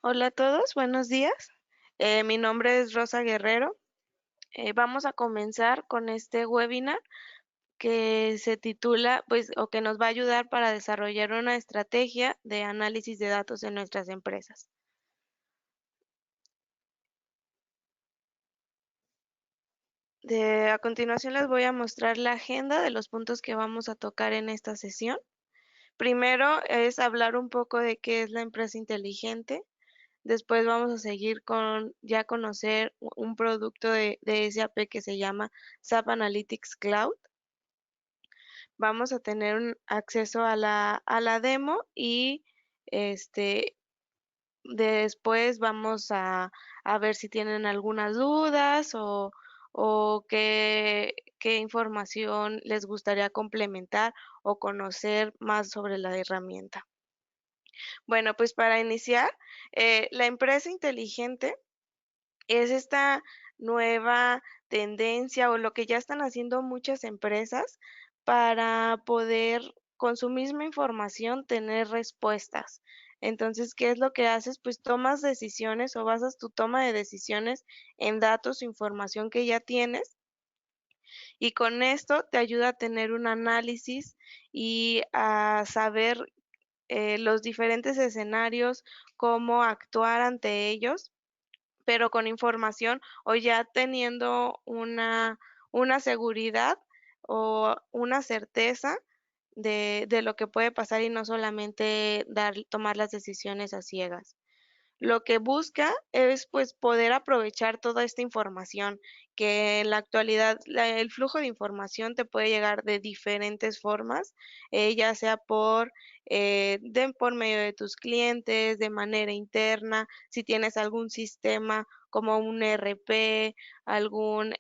Hola a todos, buenos días. Mi nombre es Rosa Guerrero. Vamos a comenzar con este webinar que se titula, pues, o que nos va a ayudar para desarrollar una estrategia de análisis de datos en nuestras empresas. A continuación les voy a mostrar la agenda de los puntos que vamos a tocar en esta sesión. Primero es hablar un poco de qué es la empresa inteligente. Después vamos a seguir con ya conocer un producto de SAP que se llama SAP Analytics Cloud. Vamos a tener un acceso a la demo y este, después vamos a ver si tienen algunas dudas o qué información les gustaría complementar o conocer más sobre la herramienta. Bueno, pues para iniciar, la empresa inteligente es esta nueva tendencia o lo que ya están haciendo muchas empresas para poder, con su misma información, tener respuestas. Entonces, ¿qué es lo que haces? Pues tomas decisiones o basas tu toma de decisiones en datos o información que ya tienes y con esto te ayuda a tener un análisis y a saber los diferentes escenarios, cómo actuar ante ellos, pero con información o ya teniendo una seguridad o una certeza de lo que puede pasar y no solamente tomar las decisiones a ciegas. Lo que busca es, pues, poder aprovechar toda esta información, que en la actualidad el flujo de información te puede llegar de diferentes formas, ya sea por medio de tus clientes, de manera interna, si tienes algún sistema como un ERP, algún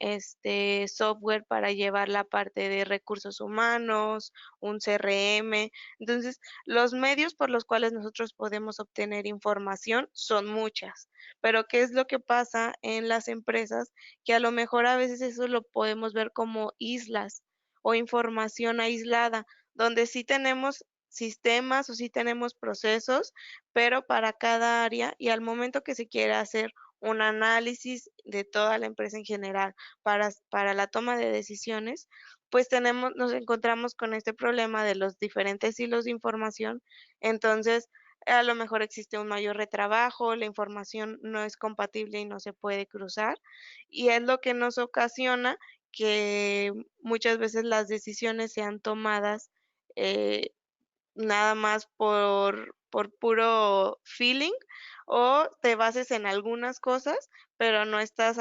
software para llevar la parte de recursos humanos, un CRM. Entonces, los medios por los cuales nosotros podemos obtener información son muchas, pero ¿qué es lo que pasa en las empresas? Que a lo mejor a veces eso lo podemos ver como islas o información aislada, donde sí tenemos sistemas o sí tenemos procesos, pero para cada área y al momento que se quiere hacer un análisis de toda la empresa en general para la toma de decisiones, pues nos encontramos con este problema de los diferentes hilos de información. Entonces, a lo mejor existe un mayor retrabajo, la información no es compatible y no se puede cruzar, y es lo que nos ocasiona que muchas veces las decisiones sean tomadas eh, nada más por puro feeling o te bases en algunas cosas, pero no estás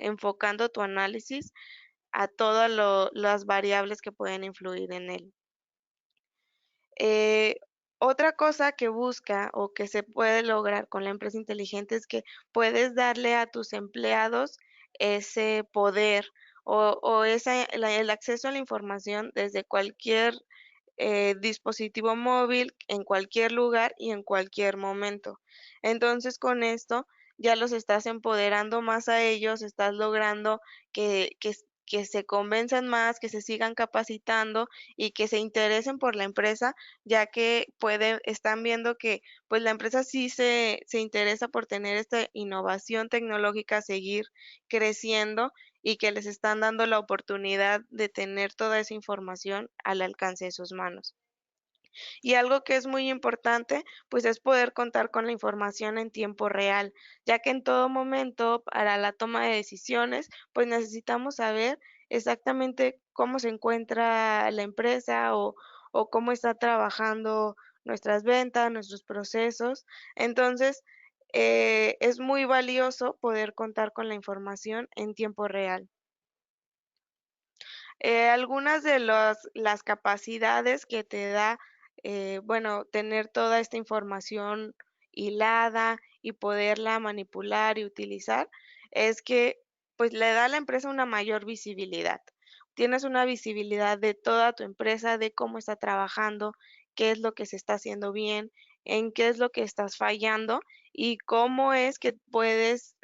enfocando tu análisis a todas las variables que pueden influir en él. Eh, Otra cosa que busca o que se puede lograr con la empresa inteligente es que puedes darle a tus empleados ese poder el acceso a la información desde cualquier dispositivo móvil, en cualquier lugar y en cualquier momento. Entonces, con esto ya los estás empoderando más a ellos, estás logrando que se convenzan más, que se sigan capacitando y que se interesen por la empresa, ya que están viendo que pues la empresa sí se interesa por tener esta innovación tecnológica, seguir creciendo y que les están dando la oportunidad de tener toda esa información al alcance de sus manos. Y algo que es muy importante, pues es poder contar con la información en tiempo real, ya que en todo momento para la toma de decisiones, pues necesitamos saber exactamente cómo se encuentra la empresa o cómo está trabajando nuestras ventas, nuestros procesos. Entonces, es muy valioso poder contar con la información en tiempo real. Algunas de las capacidades que te da, bueno, tener toda esta información hilada y poderla manipular y utilizar, es que, pues, le da a la empresa una mayor visibilidad. Tienes una visibilidad de toda tu empresa, de cómo está trabajando, qué es lo que se está haciendo bien, en qué es lo que estás fallando y cómo es que puedes,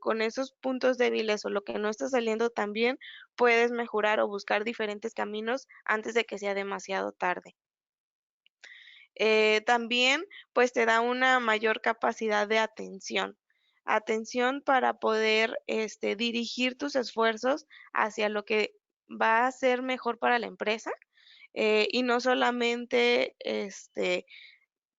con esos puntos débiles o lo que no está saliendo tan bien, puedes mejorar o buscar diferentes caminos antes de que sea demasiado tarde. También, pues, te da una mayor capacidad de atención. Atención para poder, dirigir tus esfuerzos hacia lo que va a ser mejor para la empresa, y no solamente,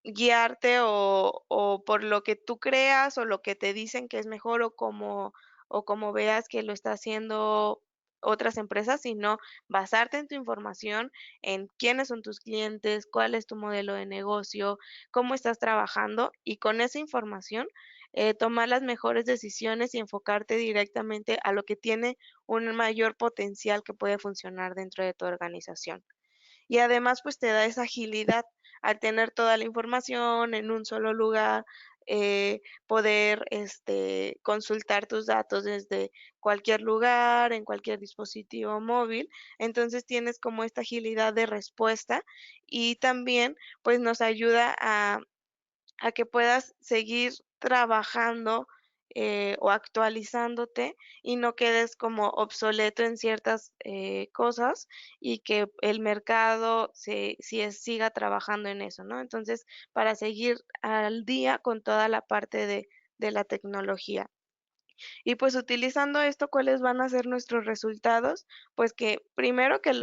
guiarte o por lo que tú creas, o lo que te dicen que es mejor, o como veas que lo está haciendo otras empresas, sino basarte en tu información, en quiénes son tus clientes, cuál es tu modelo de negocio, cómo estás trabajando, y con esa información, tomar las mejores decisiones y enfocarte directamente a lo que tiene un mayor potencial que puede funcionar dentro de tu organización. Y además, pues, te da esa agilidad al tener toda la información en un solo lugar, poder, consultar tus datos desde cualquier lugar, en cualquier dispositivo móvil. Entonces, tienes como esta agilidad de respuesta y también, pues, nos ayuda a que puedas seguir trabajando, o actualizándote y no quedes como obsoleto en ciertas, cosas y que el mercado siga trabajando en eso, ¿no? Entonces, para seguir al día con toda la parte de la tecnología. Y pues utilizando esto, ¿cuáles van a ser nuestros resultados? Pues que primero que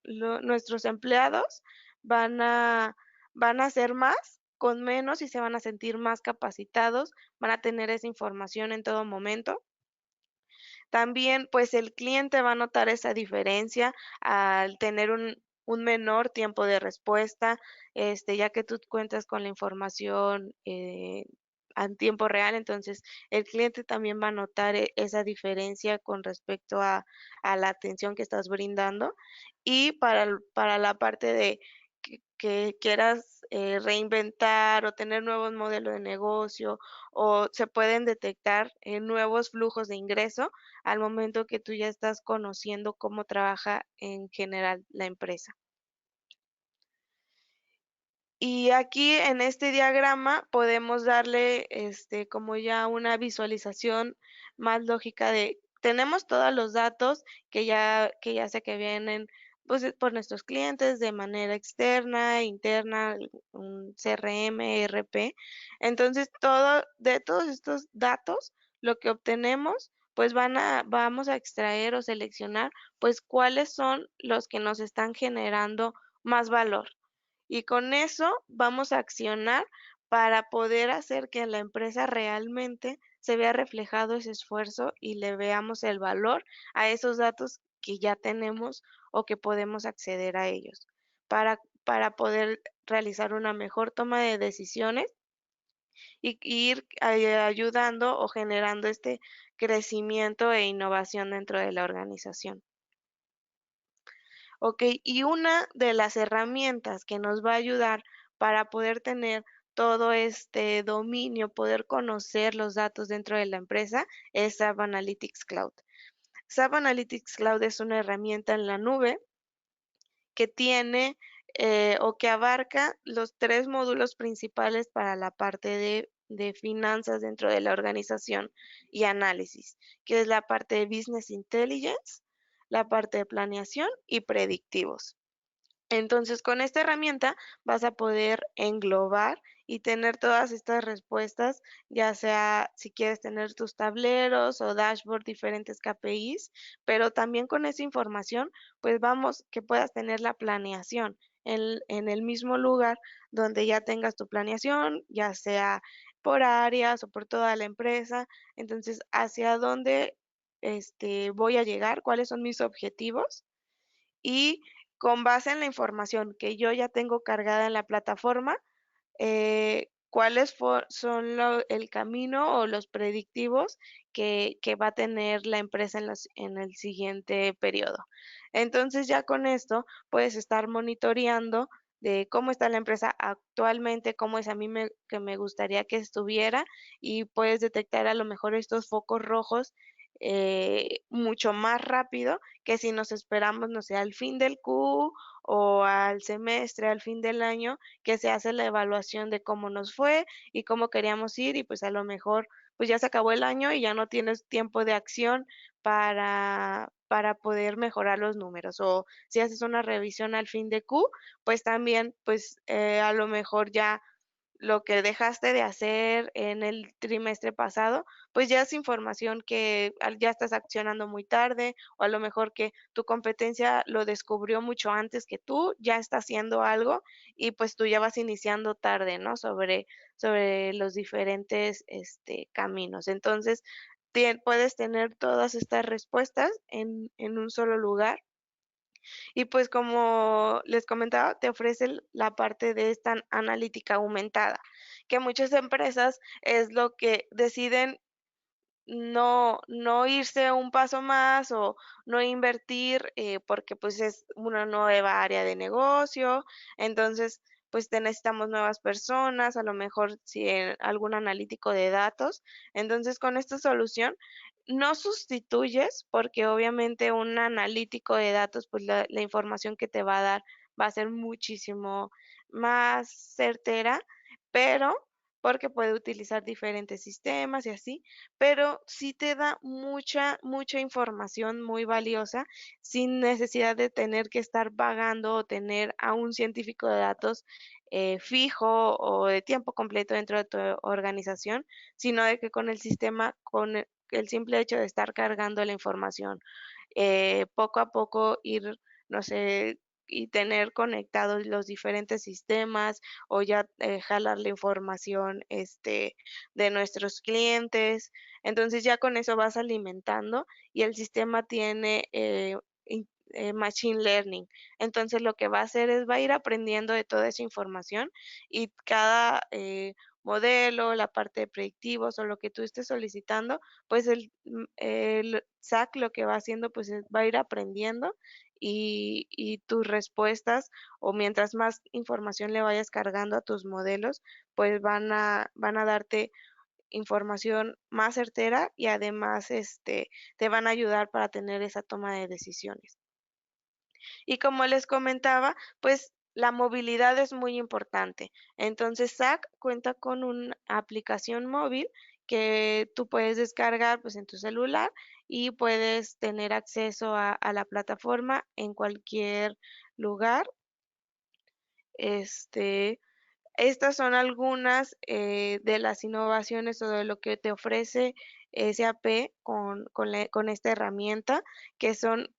nuestros empleados van a, van a hacer más con menos y se van a sentir más capacitados, van a tener esa información en todo momento. También, pues, el cliente va a notar esa diferencia al tener un menor tiempo de respuesta, ya que tú cuentas con la información, en tiempo real. Entonces, el cliente también va a notar esa diferencia con respecto a la atención que estás brindando. Y para la parte de que quieras, reinventar o tener nuevos modelos de negocio, o se pueden detectar, nuevos flujos de ingreso, al momento que tú ya estás conociendo cómo trabaja en general la empresa. Y aquí en este diagrama podemos darle, como ya una visualización más lógica de tenemos todos los datos que ya sé que vienen, pues, por nuestros clientes de manera externa, interna, un CRM, ERP. Entonces, de todos estos datos, lo que obtenemos, pues, vamos a extraer o seleccionar, pues, cuáles son los que nos están generando más valor. Y con eso vamos a accionar para poder hacer que en la empresa realmente se vea reflejado ese esfuerzo y le veamos el valor a esos datos que ya tenemos o que podemos acceder a ellos, para poder realizar una mejor toma de decisiones y ir ayudando o generando este crecimiento e innovación dentro de la organización. Okey, y una de las herramientas que nos va a ayudar para poder tener todo este dominio, poder conocer los datos dentro de la empresa, es SAP Analytics Cloud. SAP Analytics Cloud es una herramienta en la nube que tiene, o que abarca los 3 módulos principales para la parte de finanzas dentro de la organización y análisis, que es la parte de Business Intelligence, la parte de planeación y predictivos. Entonces, con esta herramienta vas a poder englobar y tener todas estas respuestas, ya sea si quieres tener tus tableros o dashboard, diferentes KPIs, pero también con esa información, pues vamos, que puedas tener la planeación en el mismo lugar donde ya tengas tu planeación, ya sea por áreas o por toda la empresa. Entonces, hacia dónde voy a llegar, cuáles son mis objetivos y con base en la información que yo ya tengo cargada en la plataforma, cuáles son el camino o los predictivos que va a tener la empresa en el siguiente periodo. Entonces ya con esto puedes estar monitoreando de cómo está la empresa actualmente, cómo es a mí que me gustaría que estuviera y puedes detectar a lo mejor estos focos rojos mucho más rápido que si nos esperamos, no sé, al fin del Q o al semestre, al fin del año, que se hace la evaluación de cómo nos fue y cómo queríamos ir y pues a lo mejor pues ya se acabó el año y ya no tienes tiempo de acción para poder mejorar los números. O si haces una revisión al fin de Q, pues también, pues, a lo mejor ya lo que dejaste de hacer en el trimestre pasado, pues ya es información que ya estás accionando muy tarde, o a lo mejor que tu competencia lo descubrió mucho antes que tú, ya está haciendo algo y pues tú ya vas iniciando tarde, ¿no? Sobre los diferentes caminos. Entonces, puedes tener todas estas respuestas en un solo lugar y pues como les comentaba, te ofrece la parte de esta analítica aumentada, que muchas empresas es lo que deciden no irse un paso más o no invertir, porque, pues, es una nueva área de negocio. Entonces, pues, te necesitamos nuevas personas, a lo mejor si algún analítico de datos. Entonces, con esta solución no sustituyes, porque obviamente un analítico de datos, pues, la información que te va a dar va a ser muchísimo más certera, pero porque puede utilizar diferentes sistemas y así, pero sí te da mucha información muy valiosa sin necesidad de tener que estar pagando o tener a un científico de datos fijo o de tiempo completo dentro de tu organización, sino de que con el sistema, con el simple hecho de estar cargando la información, poco a poco ir, no sé, y tener conectados los diferentes sistemas o ya jalar la información de nuestros clientes. Entonces ya con eso vas alimentando y el sistema tiene machine learning. Entonces lo que va a hacer es va a ir aprendiendo de toda esa información y cada modelo, la parte de predictivos o lo que tú estés solicitando, pues el SAC lo que va haciendo pues va a ir aprendiendo y tus respuestas o mientras más información le vayas cargando a tus modelos, pues van a darte información más certera y además, te van a ayudar para tener esa toma de decisiones. Y como les comentaba, pues la movilidad es muy importante. Entonces, SAC cuenta con una aplicación móvil que tú puedes descargar pues en tu celular y puedes tener acceso a la plataforma en cualquier lugar. Este, Estas son algunas de las innovaciones o de lo que te ofrece SAP con esta herramienta, que son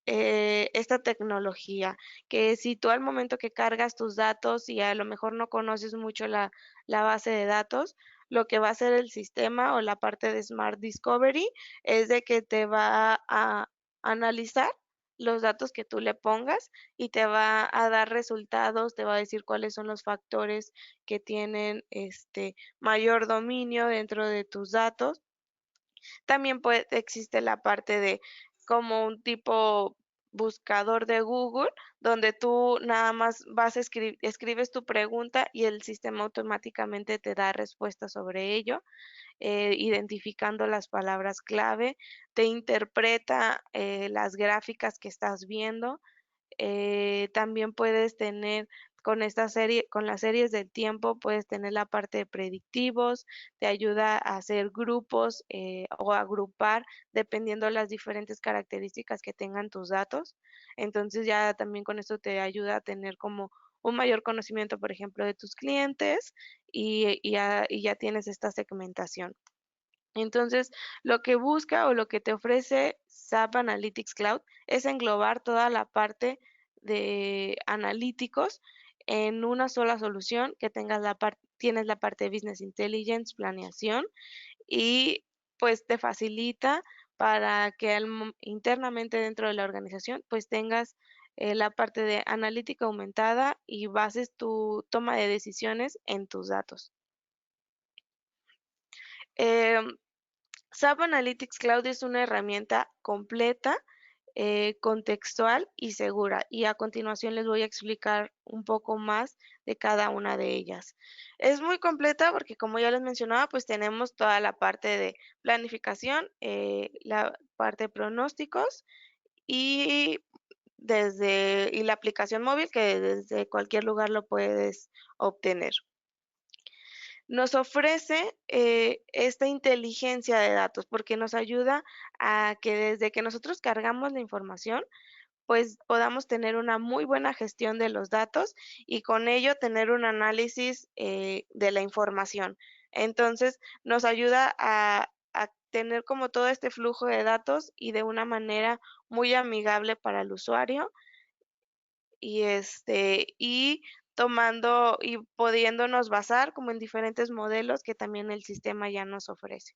esta tecnología, que si tú al momento que cargas tus datos y a lo mejor no conoces mucho la base de datos, lo que va a hacer el sistema o la parte de Smart Discovery es de que te va a analizar los datos que tú le pongas y te va a dar resultados, te va a decir cuáles son los factores que tienen mayor dominio dentro de tus datos. También existe la parte de como un tipo buscador de Google, donde tú nada más escribes tu pregunta y el sistema automáticamente te da respuestas sobre ello, identificando las palabras clave, te interpreta las gráficas que estás viendo. También puedes tener con las series del tiempo, puedes tener la parte de predictivos, te ayuda a hacer grupos o agrupar dependiendo las diferentes características que tengan tus datos. Entonces ya también con esto te ayuda a tener como un mayor conocimiento, por ejemplo, de tus clientes y ya tienes esta segmentación. Entonces, lo que busca o lo que te ofrece SAP Analytics Cloud es englobar toda la parte de analíticos en una sola solución, que tienes la parte de Business Intelligence, planeación, y pues te facilita para que internamente dentro de la organización pues tengas la parte de analítica aumentada y bases tu toma de decisiones en tus datos. Em, SAP Analytics Cloud es una herramienta completa, contextual y segura. Y a continuación les voy a explicar un poco más de cada una de ellas. Es muy completa porque, como ya les mencionaba, pues tenemos toda la parte de planificación, la parte de pronósticos y y la aplicación móvil que desde cualquier lugar lo puedes obtener. nos ofrece esta inteligencia de datos porque nos ayuda a que desde que nosotros cargamos la información, pues podamos tener una muy buena gestión de los datos y con ello tener un análisis de la información. Entonces, nos ayuda a tener como todo este flujo de datos y de una manera muy amigable para el usuario y tomando y pudiéndonos basar como en diferentes modelos que también el sistema ya nos ofrece.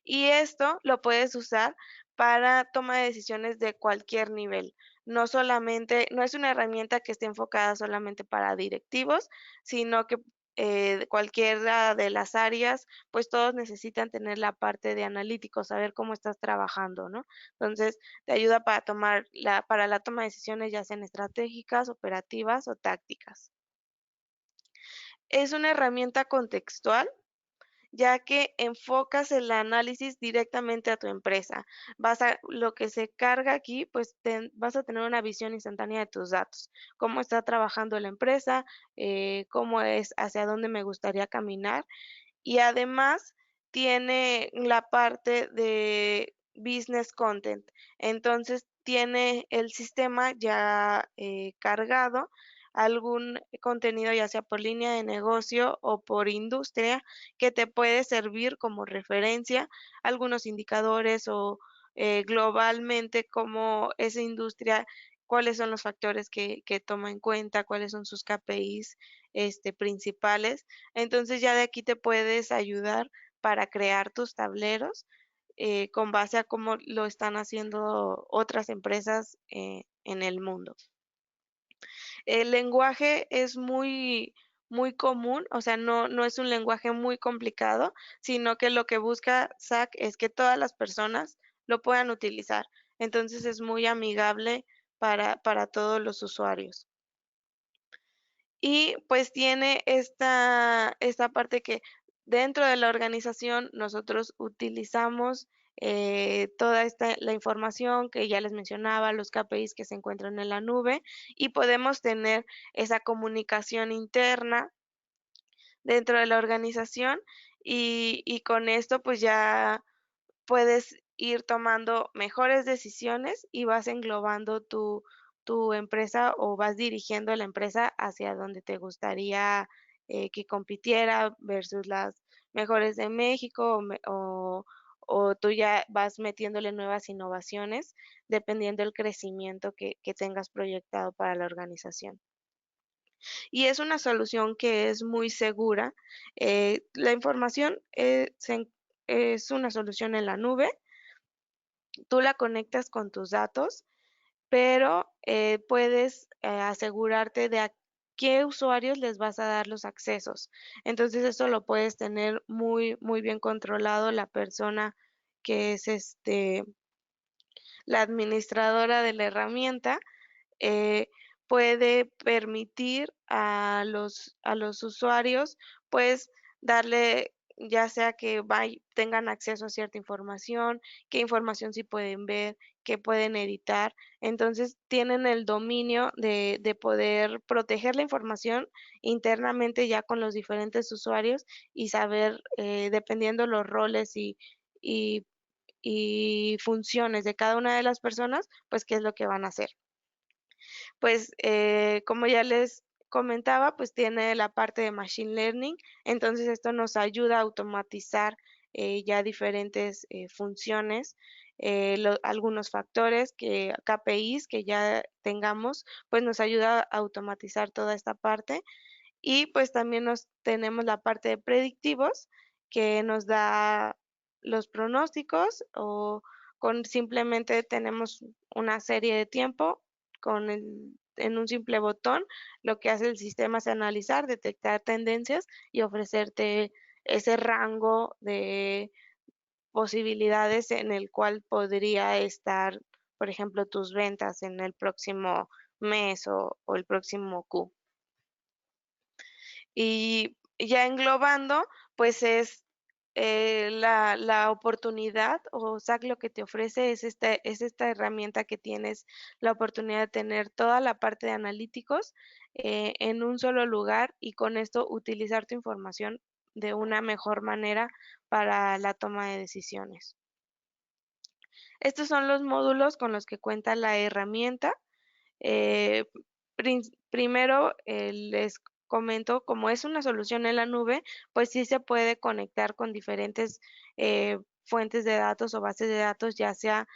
Y esto lo puedes usar para toma de decisiones de cualquier nivel. No es una herramienta que esté enfocada solamente para directivos, sino que de cualquiera de las áreas, pues todos necesitan tener la parte de analítico, saber cómo estás trabajando, ¿no? Entonces, te ayuda para para la toma de decisiones, ya sean estratégicas, operativas o tácticas. Es una herramienta contextual ya que enfocas el análisis directamente a tu empresa. Lo que se carga aquí, pues vas a tener una visión instantánea de tus datos, cómo está trabajando la empresa, cómo es, hacia dónde me gustaría caminar y además tiene la parte de business content. Entonces tiene el sistema ya cargado algún contenido, ya sea por línea de negocio o por industria, que te puede servir como referencia, algunos indicadores o globalmente cómo esa industria, cuáles son los factores que toma en cuenta, cuáles son sus KPIs principales. Entonces ya de aquí te puedes ayudar para crear tus tableros con base a cómo lo están haciendo otras empresas en el mundo. El lenguaje es muy común, o sea, no es un lenguaje muy complicado, sino que lo que busca SAC es que todas las personas lo puedan utilizar. Entonces es muy amigable para todos los usuarios. Y pues tiene esta parte que dentro de la organización nosotros utilizamos la información que ya les mencionaba, los KPIs que se encuentran en la nube y podemos tener esa comunicación interna dentro de la organización y con esto pues ya puedes ir tomando mejores decisiones y vas englobando tu empresa o vas dirigiendo la empresa hacia donde te gustaría que compitiera versus las mejores de México o tú ya vas metiéndole nuevas innovaciones dependiendo del crecimiento que tengas proyectado para la organización. Y es una solución que es muy segura. La información es una solución en la nube, tú la conectas con tus datos, pero puedes asegurarte de a qué usuarios les vas a dar los accesos. Entonces eso lo puedes tener muy bien controlado la persona que es la administradora de la herramienta eh, puede permitir a los usuarios, pues, darle, ya sea que tengan acceso a cierta información, qué información sí pueden ver, qué pueden editar. Entonces, tienen el dominio de poder proteger la información internamente ya con los diferentes usuarios y saber, dependiendo los roles y y funciones de cada una de las personas, pues, qué es lo que van a hacer. Pues, como ya les comentaba, pues tiene la parte de machine learning, entonces esto nos ayuda a automatizar ya diferentes funciones, algunos factores KPIs que ya tengamos, pues nos ayuda a automatizar toda esta parte y pues también tenemos la parte de predictivos que nos da los pronósticos o con simplemente tenemos una serie de tiempo en un simple botón, lo que hace el sistema es analizar, detectar tendencias y ofrecerte ese rango de posibilidades en el cual podría estar, por ejemplo, tus ventas en el próximo mes o el próximo Q. Y ya englobando, pues es la oportunidad o SAC lo que te ofrece es esta herramienta que tienes la oportunidad de tener toda la parte de analíticos en un solo lugar y con esto utilizar tu información de una mejor manera para la toma de decisiones. Estos son los módulos con los que cuenta la herramienta. Eh, Primero, les comento, como es una solución en la nube, pues sí se puede conectar con diferentes fuentes de datos o bases de datos, ya sea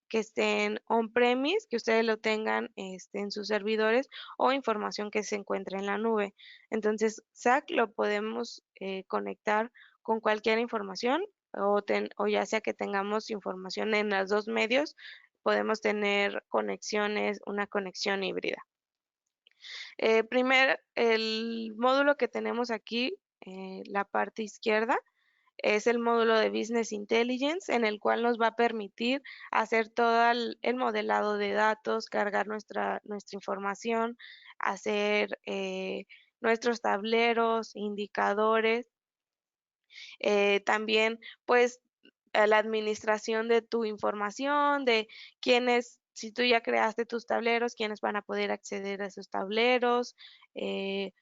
que estén on-premise, que ustedes lo tengan en sus servidores o información que se encuentre en la nube. Entonces, SAC lo podemos conectar con cualquier información o ya sea que tengamos información en los dos medios, podemos tener conexiones, una conexión híbrida. El módulo que tenemos aquí, la parte izquierda, es el módulo de Business Intelligence, en el cual nos va a permitir hacer todo el modelado de datos, cargar nuestra información, hacer nuestros tableros, indicadores, también pues la administración de tu información, de quiénes, si tú ya creaste tus tableros, quiénes van a poder acceder a esos tableros, eh,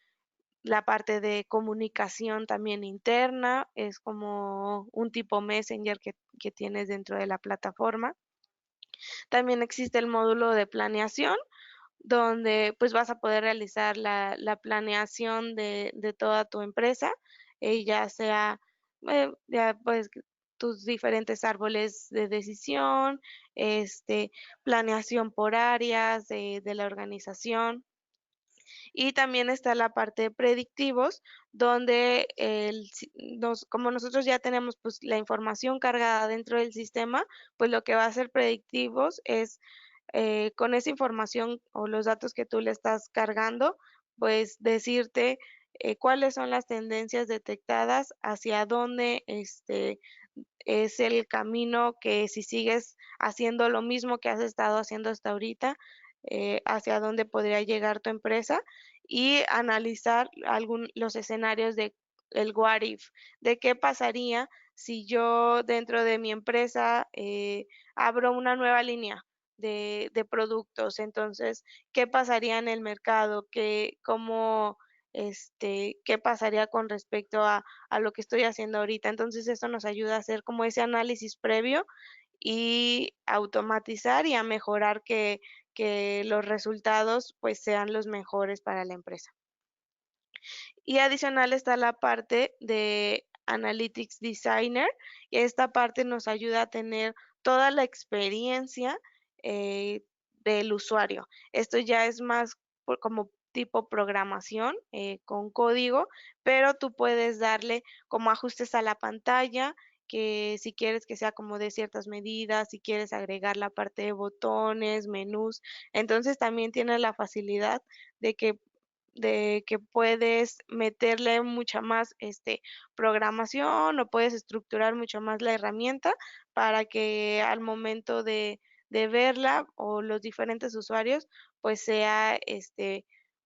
la parte de comunicación también interna, es como un tipo Messenger que tienes dentro de la plataforma. También existe el módulo de planeación, donde pues vas a poder realizar la planeación de toda tu empresa, ya sea ya pues tus diferentes árboles de decisión, planeación por áreas de la organización. Y también está la parte de predictivos, donde como nosotros ya tenemos pues la información cargada dentro del sistema, pues lo que va a hacer predictivos es con esa información o los datos que tú le estás cargando, pues decirte cuáles son las tendencias detectadas, hacia dónde es el camino que si sigues haciendo lo mismo que has estado haciendo hasta ahorita, hacia dónde podría llegar tu empresa y analizar los escenarios de el what if, de qué pasaría si yo dentro de mi empresa abro una nueva línea de productos. Entonces, ¿qué pasaría en el mercado? ¿Qué pasaría con respecto a lo que estoy haciendo ahorita? Entonces, eso nos ayuda a hacer como ese análisis previo y automatizar y a mejorar que los resultados pues sean los mejores para la empresa. Y adicional está la parte de Analytics Designer, y esta parte nos ayuda a tener toda la experiencia del usuario. Esto ya es más como tipo programación con código, pero tú puedes darle como ajustes a la pantalla, que si quieres que sea como de ciertas medidas, si quieres agregar la parte de botones, menús, entonces también tienes la facilidad de que puedes meterle mucha más programación o puedes estructurar mucho más la herramienta para que al momento de verla o los diferentes usuarios pues sea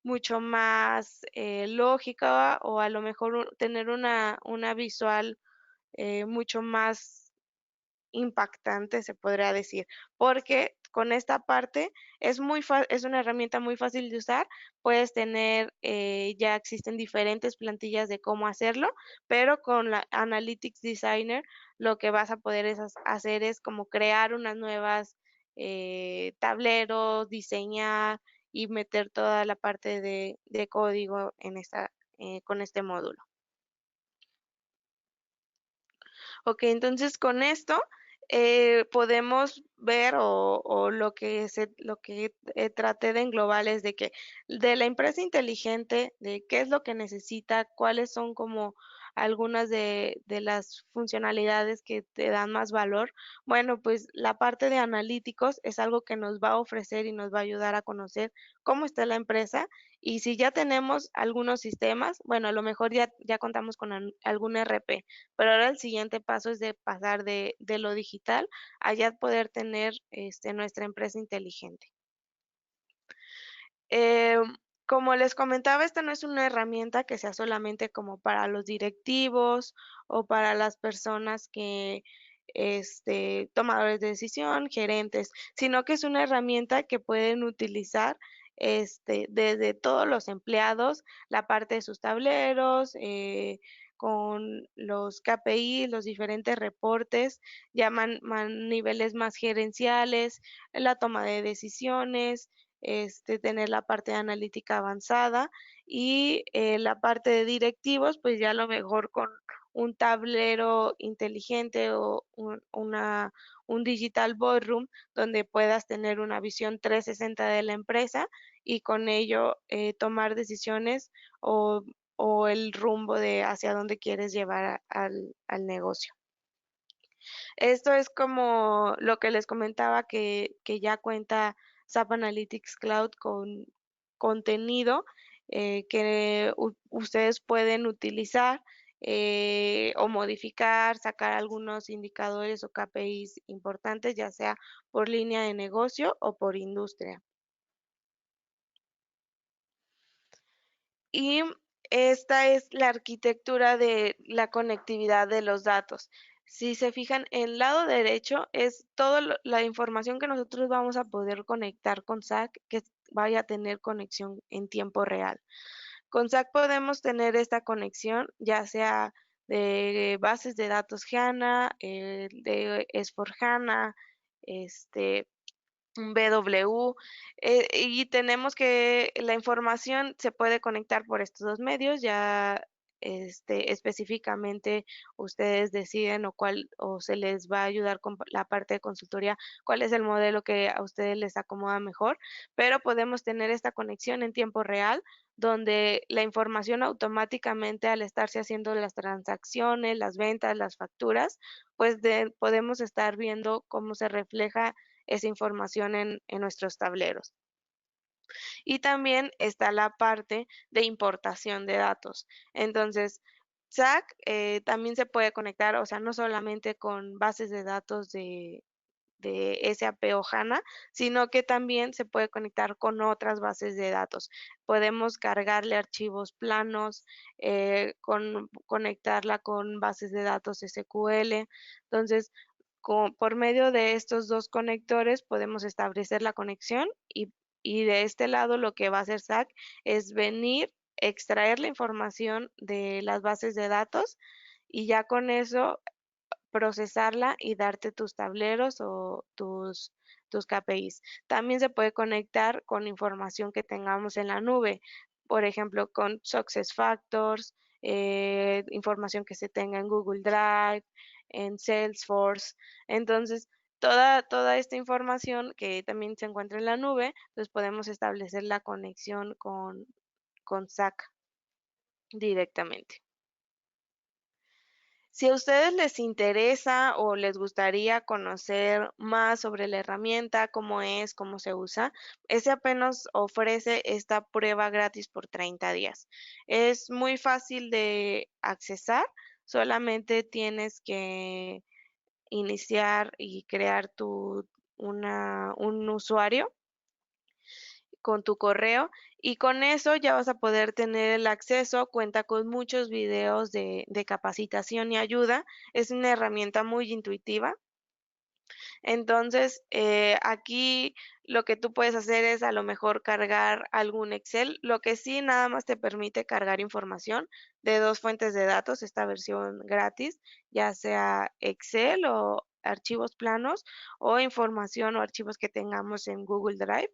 mucho más lógica o a lo mejor tener una visual mucho más impactante, se podría decir, porque con esta parte es una herramienta muy fácil de usar, puedes tener, ya existen diferentes plantillas de cómo hacerlo, pero con la Analytics Designer lo que vas a poder hacer es como crear unas nuevas tableros, diseñar y meter toda la parte de código con este módulo. Ok, entonces con esto podemos ver o lo que traté de englobar es de que de la empresa inteligente, de qué es lo que necesita, cuáles son como algunas de las funcionalidades que te dan más valor. Bueno, pues la parte de analíticos es algo que nos va a ofrecer y nos va a ayudar a conocer cómo está la empresa y si ya tenemos algunos sistemas, bueno, a lo mejor ya contamos con algún RP, pero ahora el siguiente paso es de pasar de lo digital a ya poder tener nuestra empresa inteligente. Como les comentaba, esta no es una herramienta que sea solamente como para los directivos o para las personas que, tomadores de decisión, gerentes, sino que es una herramienta que pueden utilizar, desde todos los empleados, la parte de sus tableros, con los KPI, los diferentes reportes, ya niveles más gerenciales, la toma de decisiones, tener la parte de analítica avanzada y la parte de directivos, pues ya a lo mejor con un tablero inteligente o un digital boardroom donde puedas tener una visión 360 de la empresa y con ello tomar decisiones o, o el rumbo de hacia dónde quieres llevar al negocio. Esto es como lo que les comentaba que ya cuenta SAP Analytics Cloud con contenido que ustedes pueden utilizar o modificar, sacar algunos indicadores o KPIs importantes, ya sea por línea de negocio o por industria. Y esta es la arquitectura de la conectividad de los datos. Si se fijan, el lado derecho es toda la información que nosotros vamos a poder conectar con SAC, que vaya a tener conexión en tiempo real. Con SAC podemos tener esta conexión, ya sea de bases de datos HANA, de S4HANA, este, un BW, y tenemos que la información se puede conectar por estos 2 medios, ya, específicamente ustedes deciden o cuál o se les va a ayudar con la parte de consultoría, cuál es el modelo que a ustedes les acomoda mejor, pero podemos tener esta conexión en tiempo real, donde la información automáticamente al estarse haciendo las transacciones, las ventas, las facturas, pues podemos estar viendo cómo se refleja esa información en nuestros tableros. Y también está la parte de importación de datos. Entonces, SAC también se puede conectar, o sea, no solamente con bases de datos de SAP o HANA, sino que también se puede conectar con otras bases de datos. Podemos cargarle archivos planos, conectarla con bases de datos SQL. Entonces, por medio de estos dos conectores podemos establecer la conexión y de este lado lo que va a hacer SAC es venir, extraer la información de las bases de datos y ya con eso procesarla y darte tus tableros o tus KPIs. También se puede conectar con información que tengamos en la nube, por ejemplo, con Success Factors, información que se tenga en Google Drive, en Salesforce. Entonces, toda esta información que también se encuentra en la nube, pues podemos establecer la conexión con SAC directamente. Si a ustedes les interesa o les gustaría conocer más sobre la herramienta, cómo es, cómo se usa, ese apenas ofrece esta prueba gratis por 30 días. Es muy fácil de accesar, solamente tienes que iniciar y crear un usuario con tu correo y con eso ya vas a poder tener el acceso, cuenta con muchos videos de capacitación y ayuda, es una herramienta muy intuitiva. Entonces, aquí lo que tú puedes hacer es a lo mejor cargar algún Excel, lo que sí nada más te permite cargar información de dos fuentes de datos, esta versión gratis, ya sea Excel o archivos planos o información o archivos que tengamos en Google Drive.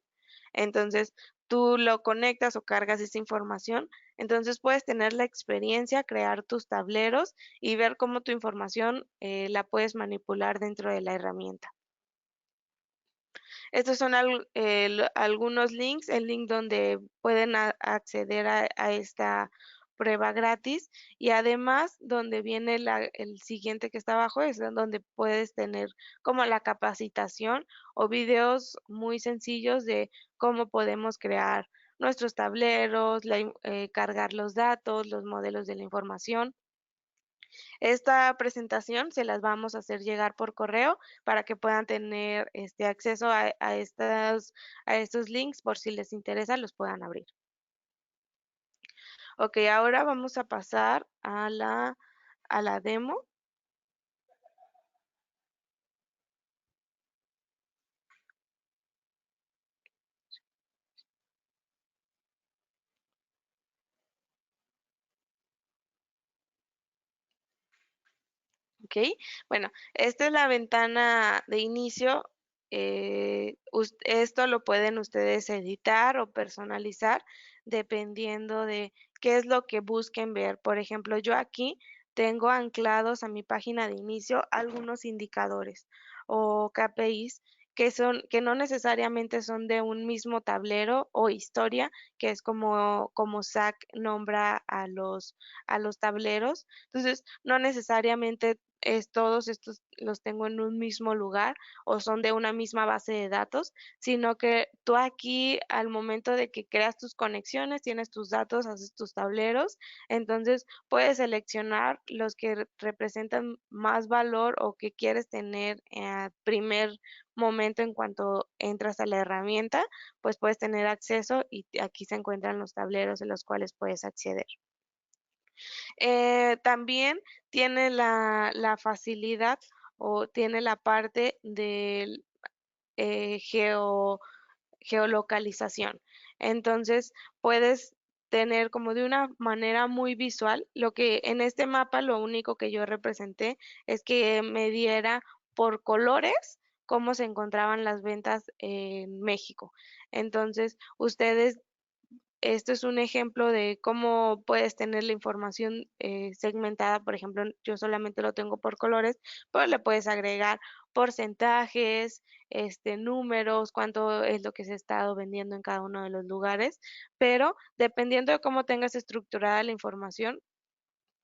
Entonces, tú lo conectas o cargas esa información, entonces puedes tener la experiencia, crear tus tableros y ver cómo tu información la puedes manipular dentro de la herramienta. Estos son algunos links, el link donde pueden acceder a esta prueba gratis y además donde viene el siguiente que está abajo es donde puedes tener como la capacitación o videos muy sencillos de cómo podemos crear nuestros tableros, cargar los datos, los modelos de la información. Esta presentación se las vamos a hacer llegar por correo para que puedan tener acceso a estos links por si les interesa, los puedan abrir. Ok, ahora vamos a pasar a la demo. Ok, bueno, esta es la ventana de inicio. Esto lo pueden ustedes editar o personalizar dependiendo de qué es lo que busquen ver. Por ejemplo, yo aquí tengo anclados a mi página de inicio algunos indicadores o KPIs que no necesariamente son de un mismo tablero o historia, que es como SAC nombra a los tableros. Entonces, no necesariamente todos estos los tengo en un mismo lugar o son de una misma base de datos, sino que tú aquí al momento de que creas tus conexiones, tienes tus datos, haces tus tableros, entonces puedes seleccionar los que representan más valor o que quieres tener a primer momento en cuanto entras a la herramienta, pues puedes tener acceso y aquí se encuentran los tableros en los cuales puedes acceder. También tiene la facilidad o tiene la parte del geolocalización. Entonces, puedes tener como de una manera muy visual, lo que en este mapa lo único que yo representé es que me diera por colores cómo se encontraban las ventas en México. Entonces, ustedes esto es un ejemplo de cómo puedes tener la información segmentada. Por ejemplo, yo solamente lo tengo por colores, pero le puedes agregar porcentajes, números, cuánto es lo que se ha estado vendiendo en cada uno de los lugares. Pero dependiendo de cómo tengas estructurada la información,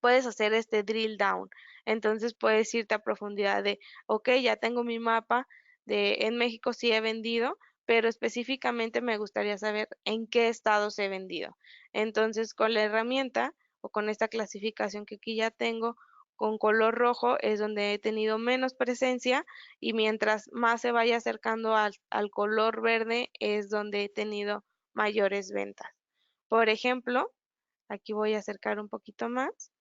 puedes hacer este drill down. Entonces puedes irte a profundidad de, ok, ya tengo mi mapa de en México sí he vendido, pero específicamente me gustaría saber en qué estados he vendido. Entonces con la herramienta o con esta clasificación que aquí ya tengo, con color rojo es donde he tenido menos presencia y mientras más se vaya acercando al color verde es donde he tenido mayores ventas. Por ejemplo, aquí voy a acercar un poquito más.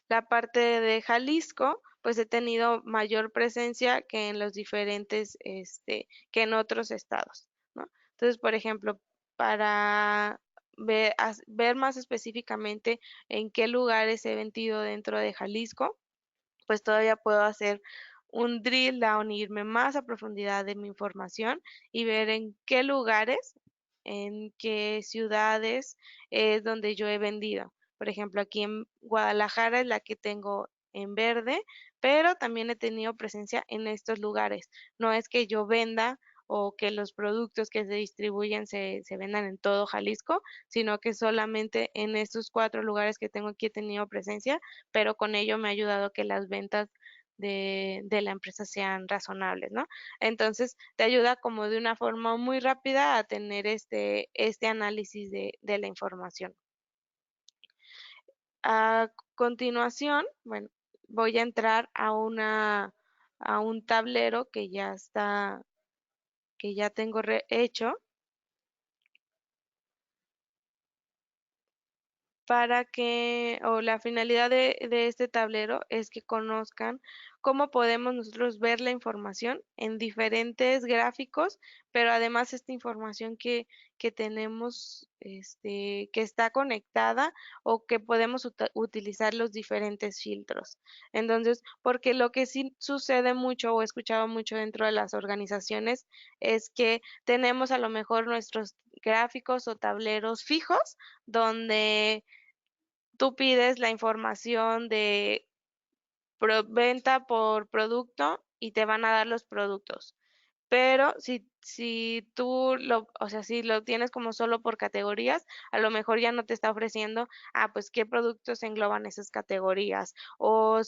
La parte de Jalisco, pues he tenido mayor presencia que en los diferentes, que en otros estados, ¿no? Entonces, por ejemplo, para ver más específicamente en qué lugares he vendido dentro de Jalisco, pues todavía puedo hacer un drill down, irme más a profundidad de mi información y ver en qué lugares, en qué ciudades es donde yo he vendido. Por ejemplo, aquí en Guadalajara es la que tengo en verde, pero también he tenido presencia en estos lugares. No es que yo venda o que los productos que se distribuyen se vendan en todo Jalisco, sino que solamente en estos 4 lugares que tengo aquí he tenido presencia, pero con ello me ha ayudado a que las ventas de la empresa sean razonables, ¿no? Entonces, te ayuda como de una forma muy rápida a tener este análisis de la información. A continuación, bueno, voy a entrar a un tablero que ya está, que ya tengo hecho para que, o la finalidad de este tablero es que conozcan cómo podemos nosotros ver la información en diferentes gráficos, pero además esta información que tenemos, que está conectada o que podemos utilizar los diferentes filtros. Entonces, porque lo que sí sucede mucho o he escuchado mucho dentro de las organizaciones es que tenemos a lo mejor nuestros gráficos o tableros fijos donde tú pides la información de venta por producto y te van a dar los productos. Pero si tú o sea, si lo tienes como solo por categorías, a lo mejor ya no te está ofreciendo, pues qué productos engloban esas categorías o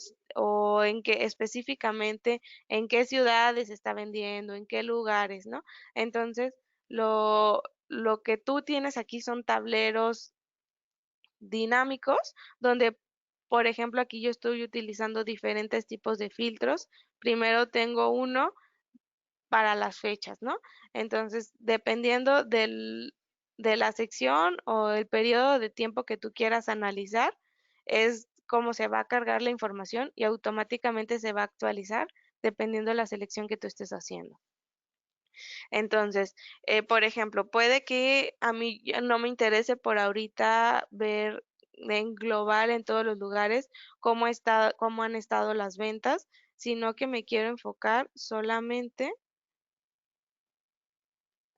en qué específicamente en qué ciudades se está vendiendo, en qué lugares, ¿no? Entonces, lo que tú tienes aquí son tableros dinámicos, donde, por ejemplo, aquí yo estoy utilizando diferentes tipos de filtros. Primero tengo uno para las fechas, ¿no? Entonces, dependiendo de la sección o el periodo de tiempo que tú quieras analizar, es cómo se va a cargar la información y automáticamente se va a actualizar dependiendo de la selección que tú estés haciendo. Entonces, por ejemplo, puede que a mí ya no me interese por ahorita ver en global en todos los lugares cómo han estado las ventas, sino que me quiero enfocar solamente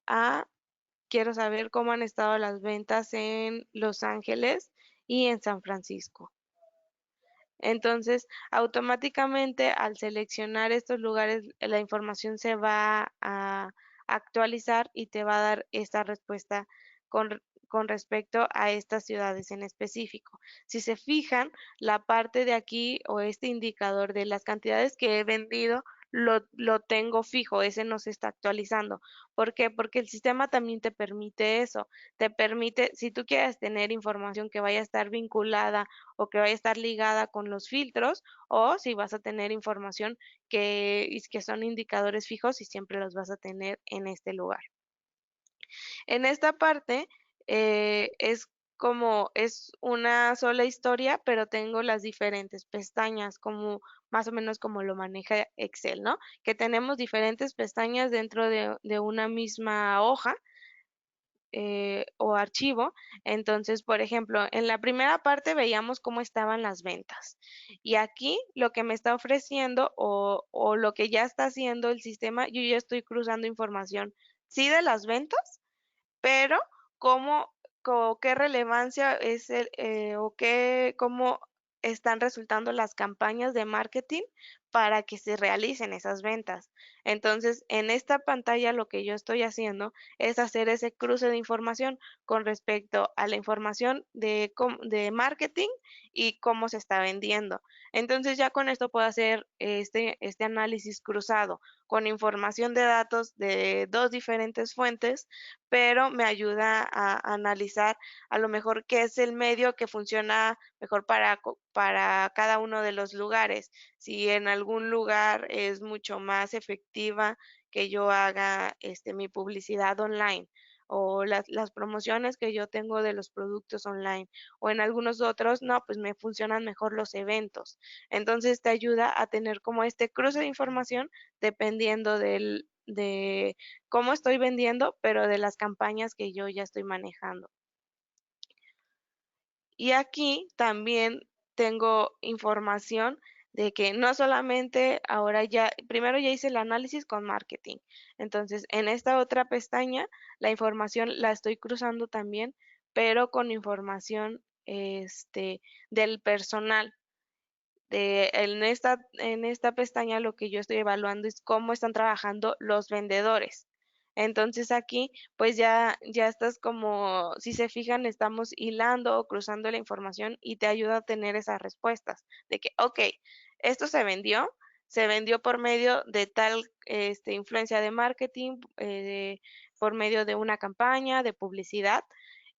a, quiero saber cómo han estado las ventas en Los Ángeles y en San Francisco. Entonces, automáticamente al seleccionar estos lugares, la información se va a actualizar y te va a dar esta respuesta con respecto a estas ciudades en específico. Si se fijan, la parte de aquí o este indicador de las cantidades que he vendido lo tengo fijo, ese no se está actualizando. ¿Por qué? Porque el sistema también te permite eso. Te permite, si tú quieres tener información que vaya a estar vinculada o que vaya a estar ligada con los filtros, o si vas a tener información que son indicadores fijos y siempre los vas a tener en este lugar. En esta parte es como es una sola historia, pero tengo las diferentes pestañas, como más o menos como lo maneja Excel, ¿no? Que tenemos diferentes pestañas dentro de una misma hoja o archivo. Entonces, por ejemplo, en la primera parte veíamos cómo estaban las ventas. Y aquí lo que me está ofreciendo o lo que ya está haciendo el sistema, yo ya estoy cruzando información, sí de las ventas, pero cómo, qué relevancia es o cómo están resultando las campañas de marketing para que se realicen esas ventas. Entonces, en esta pantalla lo que yo estoy haciendo es hacer ese cruce de información con respecto a la información de marketing y cómo se está vendiendo. Entonces, ya con esto puedo hacer este análisis cruzado con información de datos de dos diferentes fuentes, pero me ayuda a analizar a lo mejor qué es el medio que funciona mejor para cada uno de los lugares. Si en algún lugar es mucho más efectiva que yo haga mi publicidad online o las promociones que yo tengo de los productos online o en algunos otros, no, pues me funcionan mejor los eventos. Entonces te ayuda a tener como este cruce de información dependiendo de cómo estoy vendiendo, pero de las campañas que yo ya estoy manejando. Y aquí también tengo información de que no solamente ahora ya, primero ya hice el análisis con marketing. Entonces, en esta otra pestaña, la información la estoy cruzando también, pero con información del personal. En esta pestaña lo que yo estoy evaluando es cómo están trabajando los vendedores. Entonces aquí pues ya estás como, si se fijan, estamos hilando o cruzando la información y te ayuda a tener esas respuestas de que, ok, esto se vendió por medio de tal influencia de marketing, por medio de una campaña, de publicidad,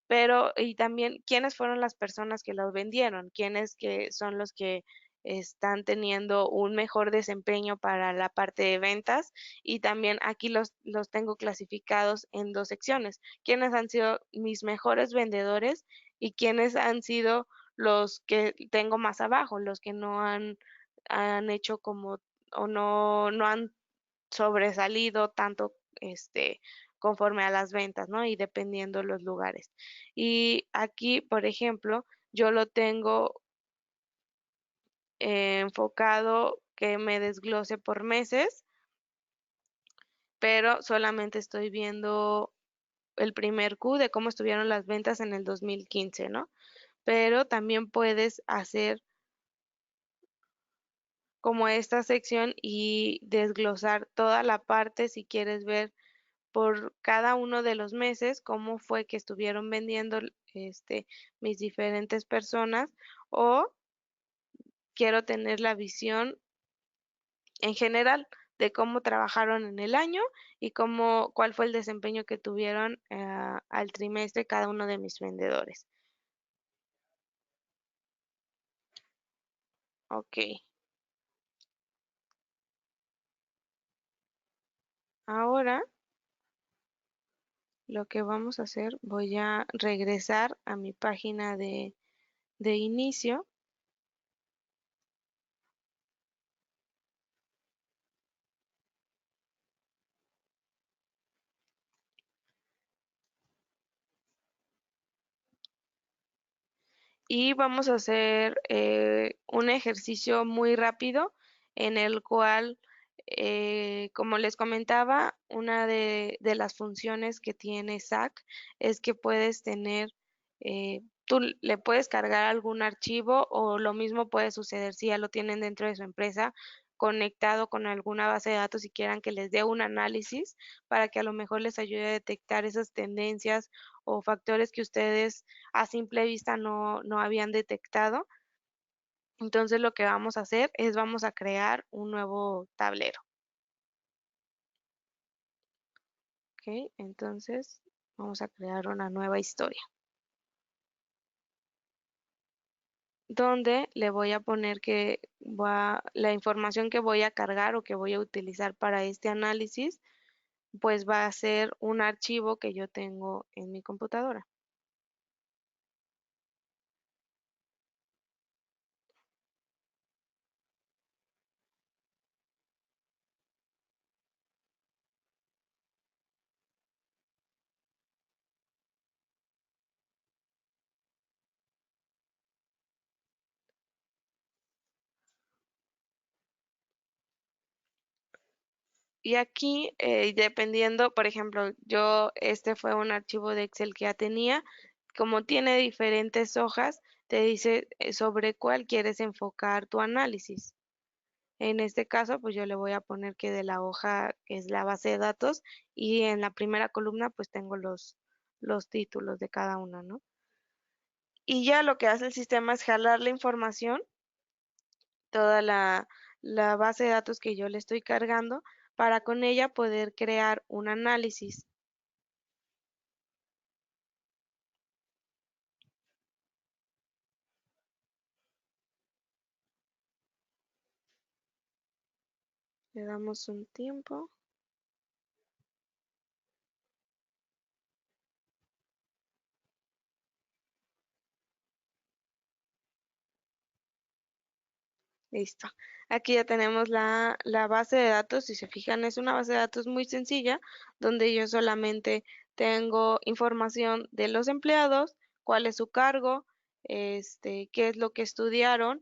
pero y también quiénes fueron las personas que los vendieron, quiénes que son los que están teniendo un mejor desempeño para la parte de ventas y también aquí los tengo clasificados en dos secciones, quiénes han sido mis mejores vendedores y quiénes han sido los que tengo más abajo, los que no han hecho como o no han sobresalido tanto conforme a las ventas, ¿no? Y dependiendo los lugares. Y aquí, por ejemplo, yo lo tengo enfocado que me desglose por meses, pero solamente estoy viendo el primer Q de cómo estuvieron las ventas en el 2015, ¿no? Pero también puedes hacer como esta sección y desglosar toda la parte si quieres ver por cada uno de los meses cómo fue que estuvieron vendiendo mis diferentes personas o quiero tener la visión en general de cómo trabajaron en el año y cuál fue el desempeño que tuvieron al trimestre cada uno de mis vendedores. Ok, ahora Lo que vamos a hacer, voy a regresar a mi página de inicio y vamos a hacer un ejercicio muy rápido en el cual, como les comentaba, una de las funciones que tiene SAC es que puedes tener, tú le puedes cargar algún archivo o lo mismo puede suceder si ya lo tienen dentro de su empresa conectado con alguna base de datos y quieran que les dé un análisis para que a lo mejor les ayude a detectar esas tendencias o factores que ustedes a simple vista no habían detectado. Entonces lo que vamos a hacer es vamos a crear un nuevo tablero. ¿Ok? Entonces vamos a crear una nueva historia donde le voy a poner que la información que voy a cargar o que voy a utilizar para este análisis, pues va a ser un archivo que yo tengo en mi computadora. Y aquí, dependiendo, por ejemplo, yo este fue un archivo de Excel que ya tenía, como tiene diferentes hojas, te dice sobre cuál quieres enfocar tu análisis. En este caso, pues yo le voy a poner que de la hoja que es la base de datos y en la primera columna pues tengo los títulos de cada una, ¿no? Y ya lo que hace el sistema es jalar la información, toda la base de datos que yo le estoy cargando, para con ella poder crear un análisis. Le damos un tiempo. Listo. Aquí ya tenemos la base de datos. Si se fijan, es una base de datos muy sencilla, donde yo solamente tengo información de los empleados, cuál es su cargo, qué es lo que estudiaron,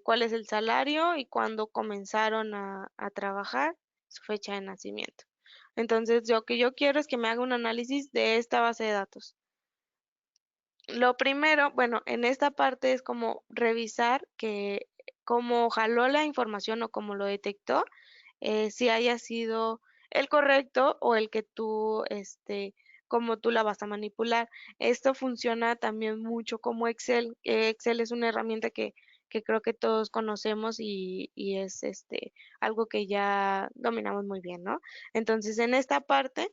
cuál es el salario y cuándo comenzaron a trabajar, su fecha de nacimiento. Entonces, lo que yo quiero es que me haga un análisis de esta base de datos. Lo primero, bueno, en esta parte es como revisar que cómo jaló la información o cómo lo detectó, si haya sido el correcto o el que tú, cómo tú la vas a manipular. Esto funciona también mucho como Excel. Excel es una herramienta que creo que todos conocemos y es algo que ya dominamos muy bien, ¿no? Entonces, en esta parte,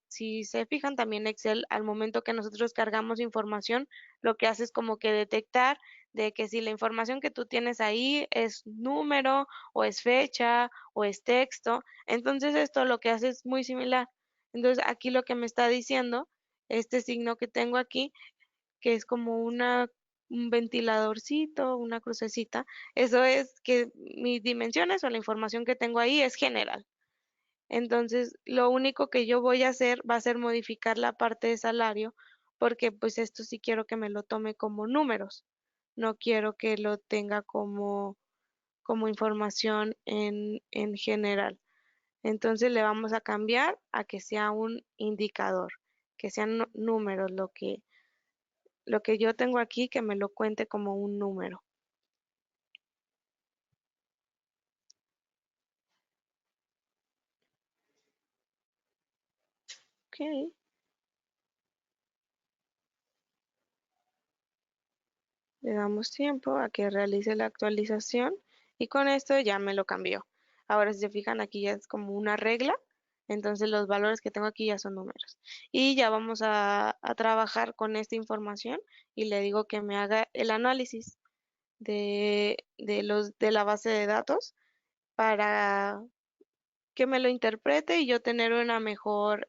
si se fijan también Excel, al momento que nosotros cargamos información, lo que hace es como que detectar de que si la información que tú tienes ahí es número o es fecha o es texto, entonces esto lo que hace es muy similar. Entonces, aquí lo que me está diciendo, este signo que tengo aquí, que es como un ventiladorcito, una crucecita, eso es que mis dimensiones o la información que tengo ahí es general. Entonces, lo único que yo voy a hacer va a ser modificar la parte de salario, porque pues esto sí quiero que me lo tome como números, no quiero que lo tenga como información en general. Entonces le vamos a cambiar a que sea un indicador, que sean números, lo que yo tengo aquí, que me lo cuente como un número. Ok, le damos tiempo a que realice la actualización y con esto ya me lo cambió. Ahora si se fijan aquí ya es como una regla, entonces los valores que tengo aquí ya son números. Y ya vamos a trabajar con esta información y le digo que me haga el análisis de la base de datos para que me lo interprete y yo tener una mejor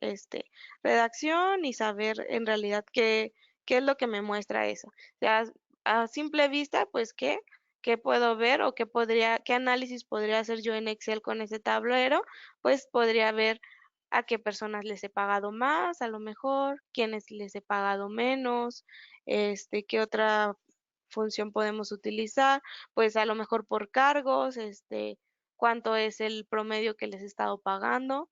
redacción y saber en realidad qué es lo que me muestra eso. O sea, a simple vista, pues qué puedo ver o qué análisis podría hacer yo en Excel con ese tablero, pues podría ver a qué personas les he pagado más, a lo mejor, quiénes les he pagado menos, qué otra función podemos utilizar, pues a lo mejor por cargos, cuánto es el promedio que les he estado pagando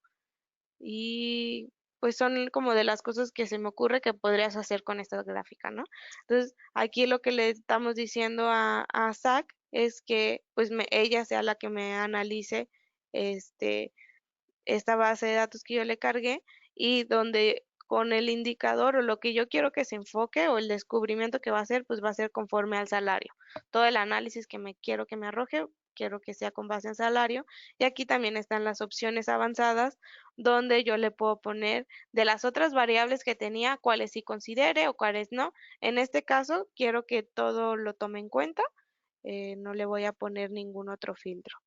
y pues son como de las cosas que se me ocurre que podrías hacer con esta gráfica, ¿no? Entonces, aquí lo que le estamos diciendo a Zach es que pues ella sea la que me analice este esta base de datos que yo le cargué y donde con el indicador o lo que yo quiero que se enfoque o el descubrimiento que va a hacer, pues va a ser conforme al salario. Todo el análisis que me quiero que me arroje, quiero que sea con base en salario. Y aquí también están las opciones avanzadas donde yo le puedo poner de las otras variables que tenía, cuáles sí considere o cuáles no. En este caso, quiero que todo lo tome en cuenta. No le voy a poner ningún otro filtro.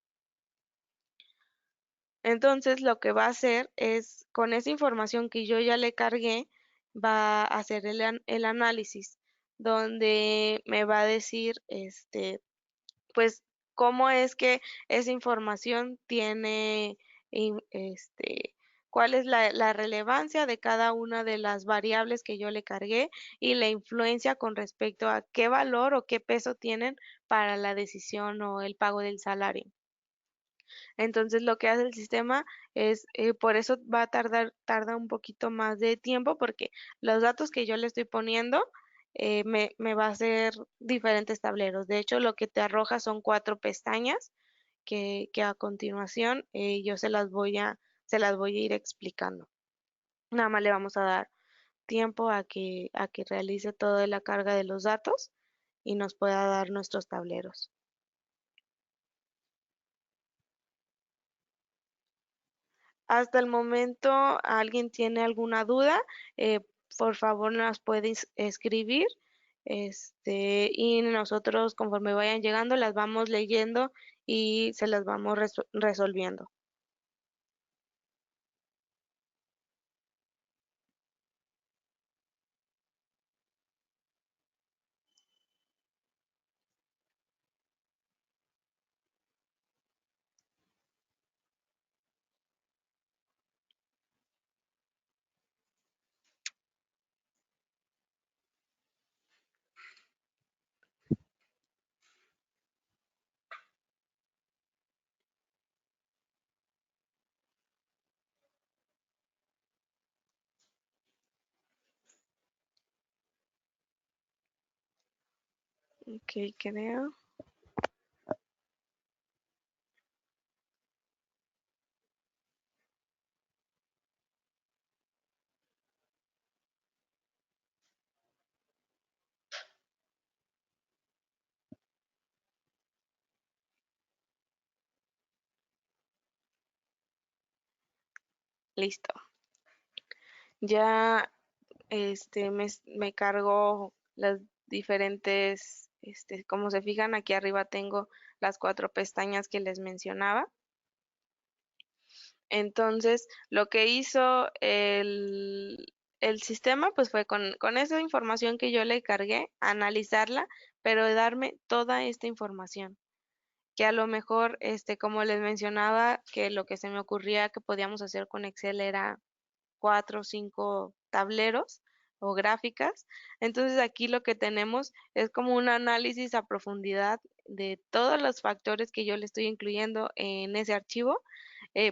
Entonces, lo que va a hacer es, con esa información que yo ya le cargué, va a hacer el análisis, donde me va a decir, pues, cómo es que esa información tiene, cuál es la relevancia de cada una de las variables que yo le cargué y la influencia con respecto a qué valor o qué peso tienen para la decisión o el pago del salario. Entonces lo que hace el sistema es, por eso va a tarda un poquito más de tiempo porque los datos que yo le estoy poniendo me va a hacer diferentes tableros. De hecho, lo que te arroja son 4 pestañas que a continuación yo se las voy a ir explicando. Nada más le vamos a dar tiempo a que realice toda la carga de los datos y nos pueda dar nuestros tableros. Hasta el momento, ¿alguien tiene alguna duda? Eh, por favor, nos puedes escribir, y nosotros conforme vayan llegando las vamos leyendo y se las vamos resolviendo. Ok, creo. Listo. Ya me cargó las diferentes, como se fijan, aquí arriba tengo las 4 pestañas que les mencionaba. Entonces, lo que hizo el sistema, pues fue con esa información que yo le cargué, analizarla, pero darme toda esta información, que a lo mejor, como les mencionaba, que lo que se me ocurría que podíamos hacer con Excel era 4 o 5 tableros o gráficas. Entonces aquí lo que tenemos es como un análisis a profundidad de todos los factores que yo le estoy incluyendo en ese archivo,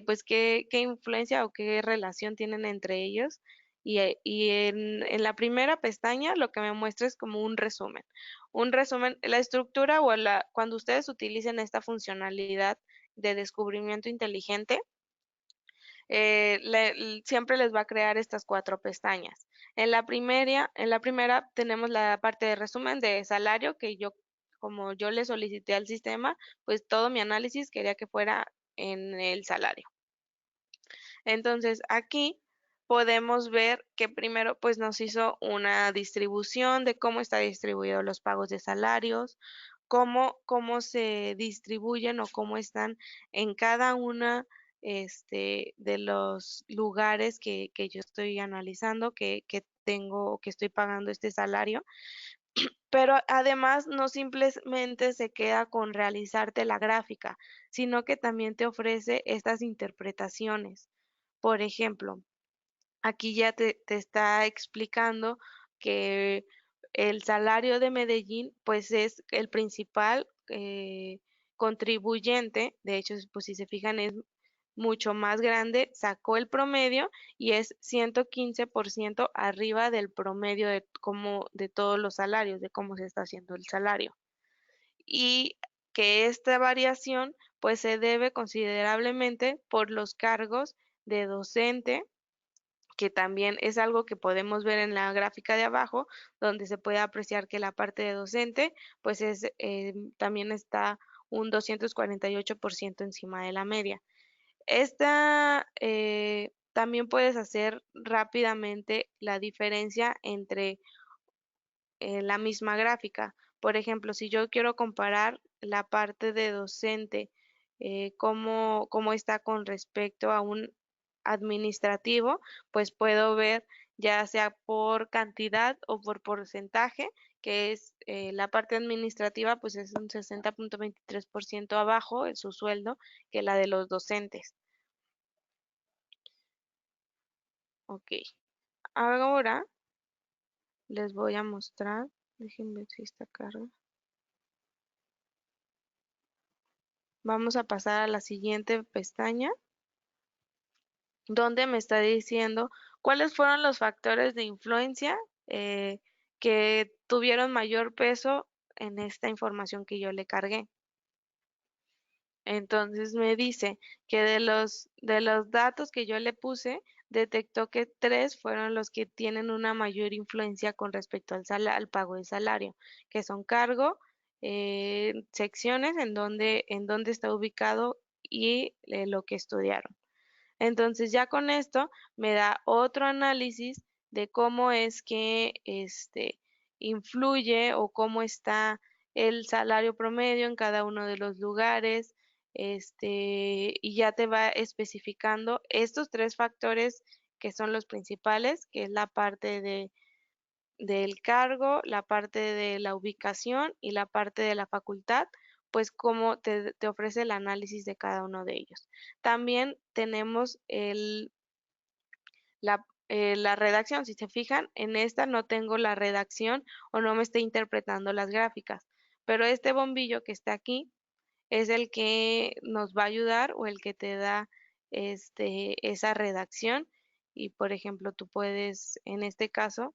pues qué influencia o qué relación tienen entre ellos. Y en la primera pestaña lo que me muestra es como un resumen. Un resumen, la estructura o cuando ustedes utilicen esta funcionalidad de descubrimiento inteligente, siempre les va a crear estas 4 pestañas. En la primera tenemos la parte de resumen de salario que como yo le solicité al sistema, pues todo mi análisis quería que fuera en el salario. Entonces aquí podemos ver que primero pues nos hizo una distribución de cómo está distribuido los pagos de salarios, cómo se distribuyen o cómo están en cada una de los lugares que yo estoy analizando, que tengo, que estoy pagando este salario. Pero además no simplemente se queda con realizarte la gráfica, sino que también te ofrece estas interpretaciones. Por ejemplo, aquí ya te está explicando que el salario de Medellín, pues es el principal contribuyente. De hecho, pues si se fijan, es mucho más grande, sacó el promedio y es 115% arriba del promedio de cómo, de todos los salarios, de cómo se está haciendo el salario. Y que esta variación pues se debe considerablemente por los cargos de docente, que también es algo que podemos ver en la gráfica de abajo, donde se puede apreciar que la parte de docente pues también está un 248% encima de la media. Esta también puedes hacer rápidamente la diferencia entre la misma gráfica. Por ejemplo, si yo quiero comparar la parte de docente, cómo está con respecto a un administrativo, pues puedo ver ya sea por cantidad o por porcentaje, que es la parte administrativa, pues es un 60.23% abajo en su sueldo que la de los docentes. Ok, ahora les voy a mostrar, déjenme ver si esta carga. Vamos a pasar a la siguiente pestaña, donde me está diciendo cuáles fueron los factores de influencia que tuvieron mayor peso en esta información que yo le cargué. Entonces me dice que de los datos que yo le puse, detectó que 3 fueron los que tienen una mayor influencia con respecto al pago de salario, que son cargo, secciones en donde está ubicado y lo que estudiaron. Entonces ya con esto me da otro análisis de cómo es que influye o cómo está el salario promedio en cada uno de los lugares, y ya te va especificando estos 3 factores que son los principales, que es la parte del cargo, la parte de la ubicación y la parte de la facultad, pues cómo te ofrece el análisis de cada uno de ellos. También tenemos la redacción. Si se fijan, en esta no tengo la redacción o no me está interpretando las gráficas, pero este bombillo que está aquí es el que nos va a ayudar o el que te da esa redacción. Y por ejemplo, tú puedes, en este caso,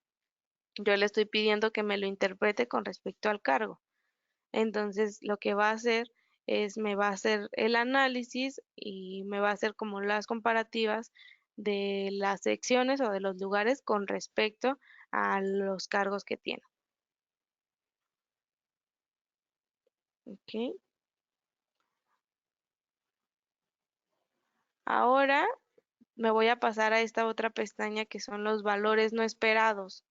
yo le estoy pidiendo que me lo interprete con respecto al cargo. Entonces, lo que va a hacer es me va a hacer el análisis y me va a hacer como las comparativas de las secciones o de los lugares con respecto a los cargos que tiene. Ok. Ahora me voy a pasar a esta otra pestaña que son los valores no esperados,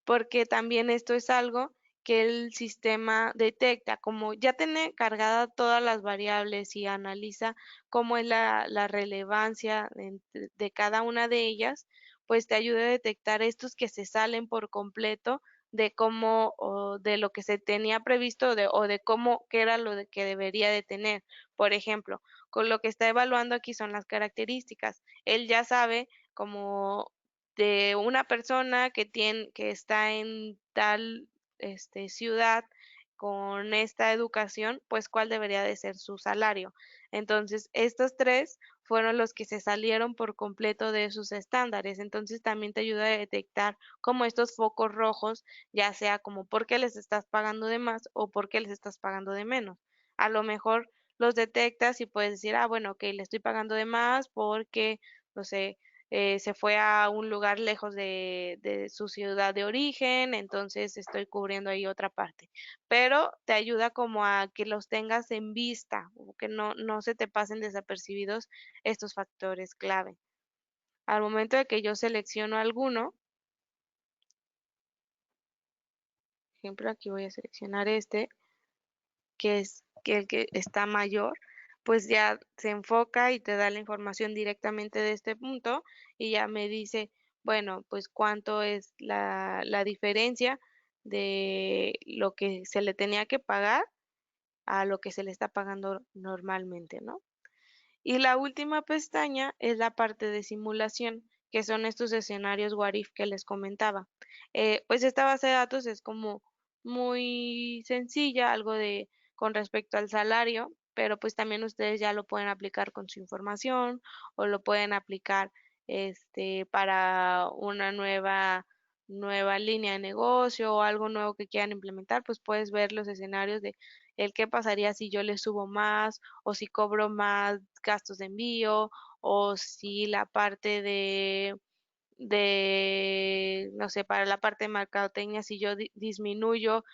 porque también esto es algo que el sistema detecta, como ya tiene cargada todas las variables y analiza cómo es la relevancia de cada una de ellas, pues te ayuda a detectar estos que se salen por completo de cómo o de lo que se tenía previsto o de cómo que era lo que debería de tener. Por ejemplo, con lo que está evaluando aquí son las características. Él ya sabe como de una persona que está en tal ciudad con esta educación, pues cuál debería de ser su salario. Entonces, estos 3 fueron los que se salieron por completo de sus estándares. Entonces, también te ayuda a detectar como estos focos rojos, ya sea como por qué les estás pagando de más o por qué les estás pagando de menos. A lo mejor los detectas y puedes decir, ah, bueno, ok, le estoy pagando de más porque, no sé, se fue a un lugar lejos de su ciudad de origen, entonces estoy cubriendo ahí otra parte. Pero te ayuda como a que los tengas en vista, o que no se te pasen desapercibidos estos factores clave. Al momento de que yo selecciono alguno, por ejemplo, aquí voy a seleccionar que es que el que está mayor, pues ya se enfoca y te da la información directamente de este punto y ya me dice, bueno, pues cuánto es la diferencia de lo que se le tenía que pagar a lo que se le está pagando normalmente, ¿no? Y la última pestaña es la parte de simulación, que son estos escenarios what if que les comentaba. Pues esta base de datos es como muy sencilla, algo de con respecto al salario, pero pues también ustedes ya lo pueden aplicar con su información o lo pueden aplicar para una nueva línea de negocio o algo nuevo que quieran implementar, pues puedes ver los escenarios de el qué pasaría si yo le subo más o si cobro más gastos de envío, o si la parte no sé, para la parte de mercadotecnia, si yo disminuyo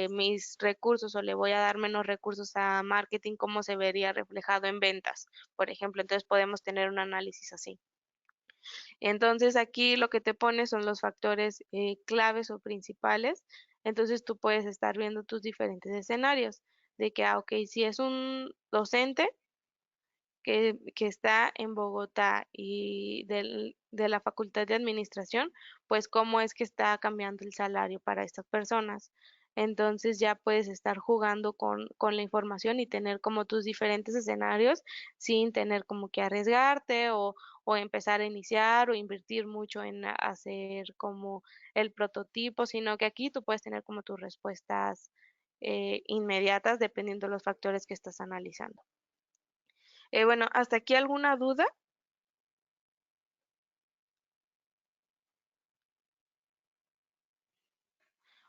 mis recursos o le voy a dar menos recursos a marketing, ¿cómo se vería reflejado en ventas? Por ejemplo, entonces podemos tener un análisis así. Entonces aquí lo que te pone son los factores claves o principales. Entonces tú puedes estar viendo tus diferentes escenarios de que, ok, si es un docente, que está en Bogotá y de la Facultad de Administración, pues cómo es que está cambiando el salario para estas personas. Entonces ya puedes estar jugando con la información y tener como tus diferentes escenarios sin tener como que arriesgarte o empezar a iniciar o invertir mucho en hacer como el prototipo, sino que aquí tú puedes tener como tus respuestas inmediatas dependiendo de los factores que estás analizando. Bueno, ¿hasta aquí alguna duda?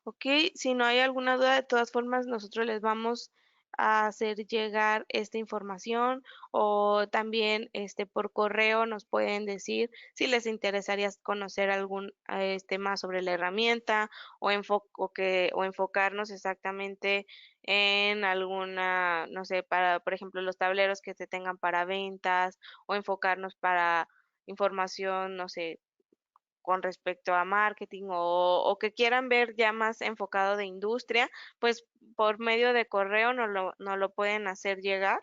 Ok, si no hay alguna duda, de todas formas, nosotros les vamos a hacer llegar esta información o también por correo nos pueden decir si les interesaría conocer algún más sobre la herramienta o enfocarnos exactamente en alguna, no sé, para, por ejemplo, los tableros que se tengan para ventas o enfocarnos para información, no sé, con respecto a marketing o que quieran ver ya más enfocado de industria, pues por medio de correo nos lo pueden hacer llegar.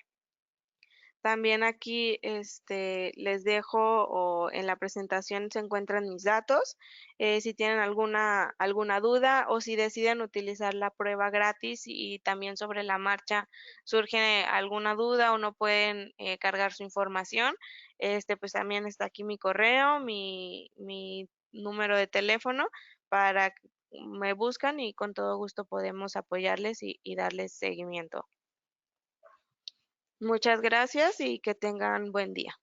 También aquí les dejo o en la presentación se encuentran mis datos. Si tienen alguna duda o si deciden utilizar la prueba gratis y también sobre la marcha surge alguna duda o no pueden cargar su información, pues también está aquí mi correo, mi número de teléfono para que me buscan y con todo gusto podemos apoyarles y darles seguimiento. Muchas gracias y que tengan buen día.